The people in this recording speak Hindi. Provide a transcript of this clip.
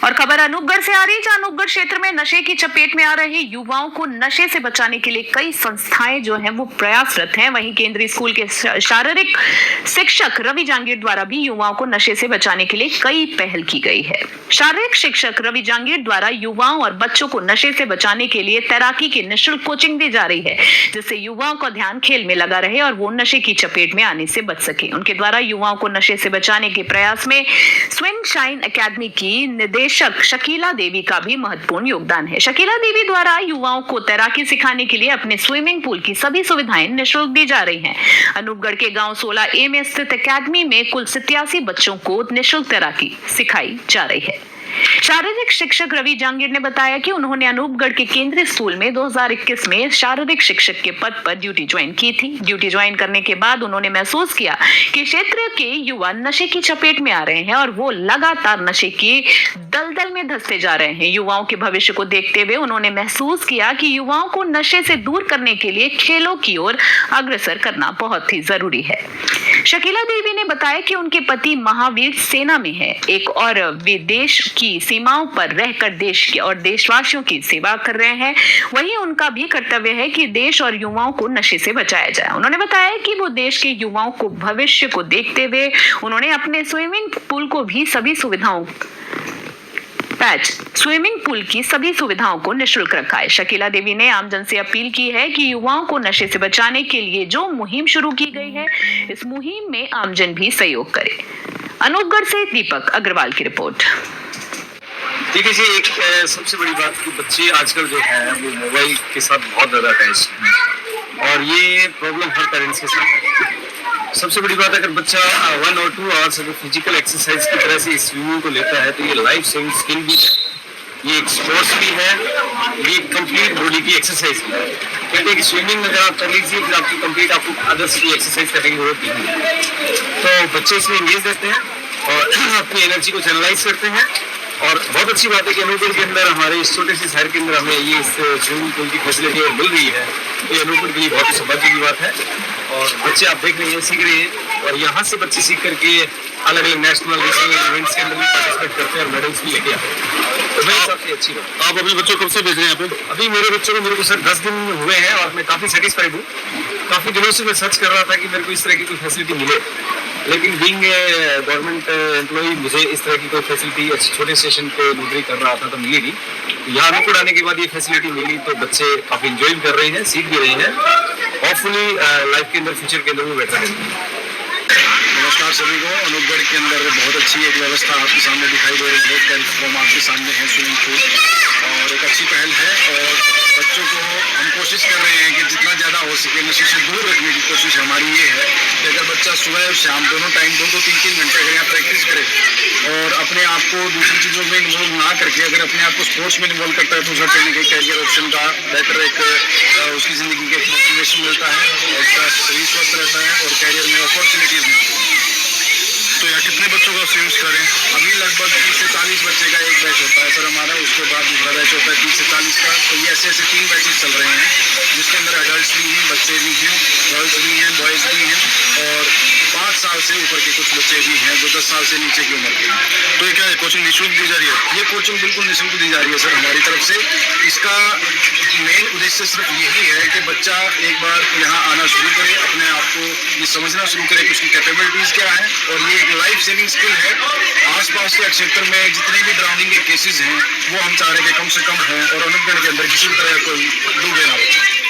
और खबर अनूपगढ़ से आ रही है, जहां अनूपगढ़ क्षेत्र में नशे की चपेट में आ रहे युवाओं को नशे से बचाने के लिए कई संस्थाएं जो हैं वो प्रयासरत हैं। वहीं केंद्रीय स्कूल के शारीरिक शिक्षक रवि जांगीर द्वारा भी युवाओं को नशे से बचाने के लिए कई पहल की गई है। शारीरिक शिक्षक रवि जांगीर द्वारा युवाओं और बच्चों को नशे से बचाने के लिए तैराकी की निःशुल्क कोचिंग दी जा रही है, जिससे युवाओं का ध्यान खेल में लगा रहे और वो नशे की चपेट में आने से बच सके। उनके द्वारा युवाओं को नशे से बचाने के प्रयास में स्विंग शाइन एकेडमी की निदेशक शकीला देवी का भी महत्वपूर्ण योगदान है। शकीला देवी द्वारा युवाओं को तैराकी सिखाने के लिए अपने स्विमिंग पूल की सभी सुविधाएं निःशुल्क दी जा रही हैं। अनूपगढ़ के गांव 16A में स्थित एकेडमी में कुल 87 बच्चों को निःशुल्क तैराकी सिखाई जा रही है। शारीरिक शिक्षक रवि जांगीर ने बताया कि उन्होंने अनूपगढ़ के केंद्रीय स्कूल में 2021 में शारीरिक शिक्षक के पद पर ड्यूटी ज्वाइन की थी। ड्यूटी ज्वाइन करने के बाद उन्होंने महसूस किया कि क्षेत्र के युवा नशे की चपेट में आ रहे हैं और वो लगातार नशे की दलदल में धंसते जा रहे हैं। युवाओं के भविष्य को देखते हुए उन्होंने महसूस किया कि युवाओं को नशे से दूर करने के लिए खेलों की ओर अग्रसर करना बहुत ही जरूरी है। शकीला देवी ने बताया कि उनके पति महावीर सेना में है एक और वे देश की सीमाओं पर रहकर देश की और देशवासियों की सेवा कर रहे हैं। वहीं उनका भी कर्तव्य है कि देश और युवाओं को नशे से बचाया जाए। उन्होंने बताया कि वो देश के युवाओं को भविष्य को देखते हुए उन्होंने अपने स्विमिंग पूल को भी सभी सुविधाओं स्विमिंग पूल की सभी सुविधाओं को निःशुल्क रखा है। शकीला देवी ने आमजन से अपील की है कि युवाओं को नशे से बचाने के लिए जो मुहिम शुरू की गई है, इस मुहिम में आमजन भी सहयोग करे। अनूपगढ़ से दीपक अग्रवाल की रिपोर्ट। देखिए जी, एक सबसे बड़ी बात कि बच्चे आजकल जो है वो मोबाइल के साथ बहुत ज़्यादा अटैच हैं और ये प्रॉब्लम हर पेरेंट्स के साथ है। सबसे बड़ी बात, अगर बच्चा 1 और 2 आवर्स अगर फिजिकल एक्सरसाइज की तरह से स्विमिंग को लेता है तो ये लाइफ सेविंग स्किल भी है, ये एक स्पोर्ट्स भी है, ये कंप्लीट बॉडी की एक्सरसाइज भी है। कहते हैं कि स्विमिंग अगर आप कर लीजिए फिर आपकी कंप्लीट आपको अदर्स की एक्सरसाइज करने की जरूरत नहीं है। तो बच्चे इसमें इंगेज रहते हैं और अपनी एनर्जी को चैनलाइज करते हैं। और बहुत अच्छी बात है कि अनूपगढ़ के अंदर हमारे इस छोटे से शहर के अंदर हमें ये इस स्विमिंग पूल की फैसिलिटी और मिल रही है। ये अनूपगढ़ के लिए बहुत ही सौभाग्य की बात है और बच्चे आप देख रहे हैं सीख रहे हैं और यहाँ से बच्चे सीख करके अलग अलग नेशनल रीजनल इवेंट्स के अंदर भी पार्टिसिपेट करते हैं और मेडल्स भी लेके आते हैं। तो मेरी सबसे अच्छी बात। आप अपने बच्चों को कब से भेज रहे हैं यहाँ पे? अभी मेरे को सर 10 दिन हुए हैं और मैं काफ़ी सेटिस्फाइड हूँ। काफ़ी दिनों से मैं सर्च कर रहा था कि मेरे को इस तरह की कोई फैसिलिटी मिले, लेकिन बीइंग गवर्नमेंट एम्प्लॉई मुझे इस तरह की कोई फैसिलिटी छोटे स्टेशन पे नौकरी कर रहा था तो मिली नहीं। यहाँ अनूपगढ़ आने के बाद ये फैसिलिटी मिली तो बच्चे काफ़ी इंजॉय कर रहे हैं, सीख भी रहे हैं। होपफुली लाइफ के अंदर फ्यूचर के अंदर भी बेटर है। नमस्कार सभी को। अनूपगढ़ के अंदर बहुत अच्छी एक व्यवस्था आपके सामने दिखाई दे रही है। प्लेटफॉर्म आपके सामने है, स्विमिंग पूल और एक अच्छी पहल है और बच्चों को हम कोशिश कर रहे हैं कि जितना ज़्यादा हो सके नशे से दूर रखने की कोशिश हमारी ये है कि अगर बच्चा सुबह और शाम दोनों टाइम 2-2, 3-3 घंटे अगर यहाँ प्रैक्टिस करे और अपने आप को दूसरी चीज़ों में इन्वॉल्व ना करके अगर अपने आप को स्पोर्ट्स में इन्वॉल्व करता है तो उसे कहीं ना कहीं कैरियर ऑप्शन का बेटर एक उसकी ज़िंदगी का मोटिवेशन मिलता है, उसका शरीर स्वस्थ रहता है और कैरियर में अपॉर्चुनिटीज़ मिलती हैं। तो यहाँ कितने बच्चों का स्विम करें? अभी लगभग 30 से 40 बच्चे का एक बैच होता है सर हमारा, उसके बाद दूसरा बैच होता है 30 से 40 का। तो ये ऐसे 3 बैचेस चल रहे हैं जिसके अंदर अडल्ट भी हैं, बच्चे भी हैं, गर्ल्स भी हैं, बॉयज़ भी हैं और 5 साल से ऊपर के कुछ बच्चे भी हैं जो 10 साल से नीचे की उम्र के हैं। तो ये क्या है, कोचिंग निःशुल्क दी जा रही है? ये कोचिंग बिल्कुल निःशुल्क दी जा रही है सर हमारी तरफ से। इसका मेन उद्देश्य सिर्फ यही है कि बच्चा एक बार यहाँ आना शुरू करे, अपने आप को ये समझना शुरू करे कि उसकी कैपेबिलिटीज़ क्या है और ये एक लाइफ सेविंग स्किल है। आसपास के क्षेत्र में जितने भी ड्राउनिंग के केसेस हैं वो हम चाह रहे हैं कि कम से कम हों और अनूपगढ़ के अंदर किसी भी तरह कोई डूबे ना बचे।